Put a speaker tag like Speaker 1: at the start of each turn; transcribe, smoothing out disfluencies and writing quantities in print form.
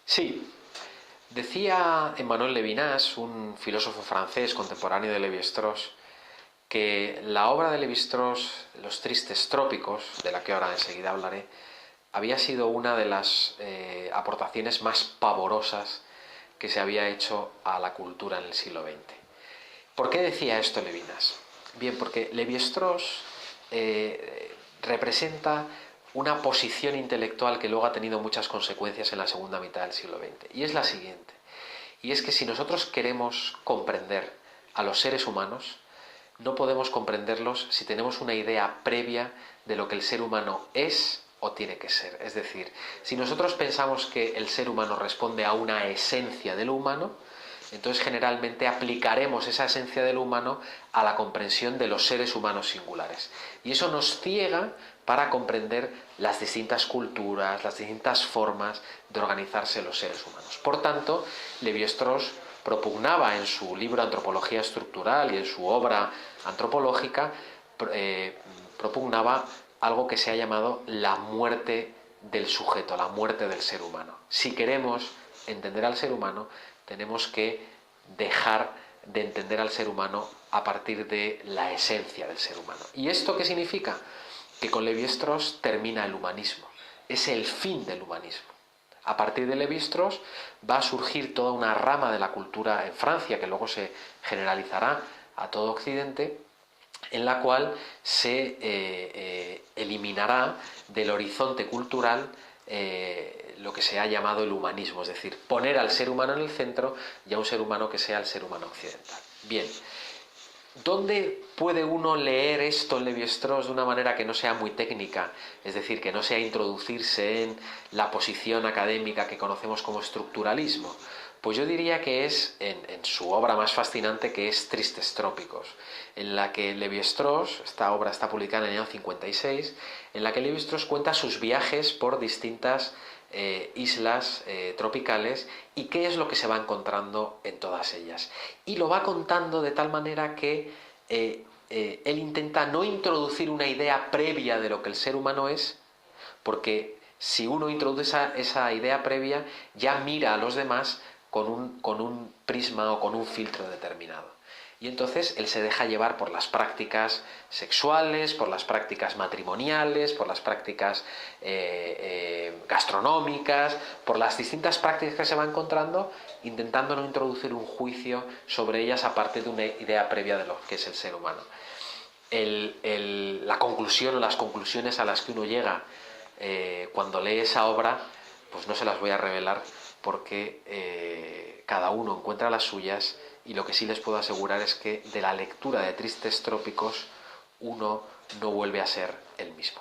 Speaker 1: Sí, decía Emmanuel Levinas, un filósofo francés contemporáneo de Lévi-Strauss, que la obra de Lévi-Strauss, Los tristes trópicos, de la que ahora enseguida hablaré, había sido una de las aportaciones más pavorosas que se había hecho a la cultura en el siglo XX. ¿Por qué decía esto Levinas? Bien, porque Lévi-Strauss representa una posición intelectual que luego ha tenido muchas consecuencias en la segunda mitad del siglo XX. Y es la siguiente. Y es que si nosotros queremos comprender a los seres humanos, no podemos comprenderlos si tenemos una idea previa de lo que el ser humano es o tiene que ser. Es decir, si nosotros pensamos que el ser humano responde a una esencia de lo humano, entonces generalmente aplicaremos esa esencia de lo humano a la comprensión de los seres humanos singulares. Y eso nos ciega para comprender las distintas culturas, las distintas formas de organizarse los seres humanos. Por tanto, Lévi-Strauss propugnaba en su libro Antropología Estructural y en su obra antropológica, propugnaba algo que se ha llamado la muerte del sujeto, la muerte del ser humano. Si queremos entender al ser humano, tenemos que dejar de entender al ser humano a partir de la esencia del ser humano. ¿Y esto qué significa? Que con Lévi-Strauss termina el humanismo. Es el fin del humanismo. A partir de Lévi-Strauss va a surgir toda una rama de la cultura en Francia, que luego se generalizará a todo Occidente, en la cual se eliminará del horizonte cultural lo que se ha llamado el humanismo, es decir, poner al ser humano en el centro y a un ser humano que sea el ser humano occidental. Bien, ¿dónde puede uno leer esto en Lévi-Strauss de una manera que no sea muy técnica? Es decir, que no sea introducirse en la posición académica que conocemos como estructuralismo. Pues yo diría que es en su obra más fascinante, que es Tristes trópicos, en la que Lévi-Strauss, esta obra está publicada en el año 56, en la que Lévi-Strauss cuenta sus viajes por distintas islas tropicales y qué es lo que se va encontrando en todas ellas. Y lo va contando de tal manera que él intenta no introducir una idea previa de lo que el ser humano es, porque si uno introduce esa idea previa, ya mira a los demás con un prisma o con un filtro determinado. Y entonces él se deja llevar por las prácticas sexuales, por las prácticas matrimoniales, por las prácticas gastronómicas, por las distintas prácticas que se va encontrando, intentando no introducir un juicio sobre ellas aparte de una idea previa de lo que es el ser humano. La conclusión o las conclusiones a las que uno llega cuando lee esa obra, pues no se las voy a revelar porque cada uno encuentra las suyas, y lo que sí les puedo asegurar es que de la lectura de Tristes trópicos uno no vuelve a ser el mismo.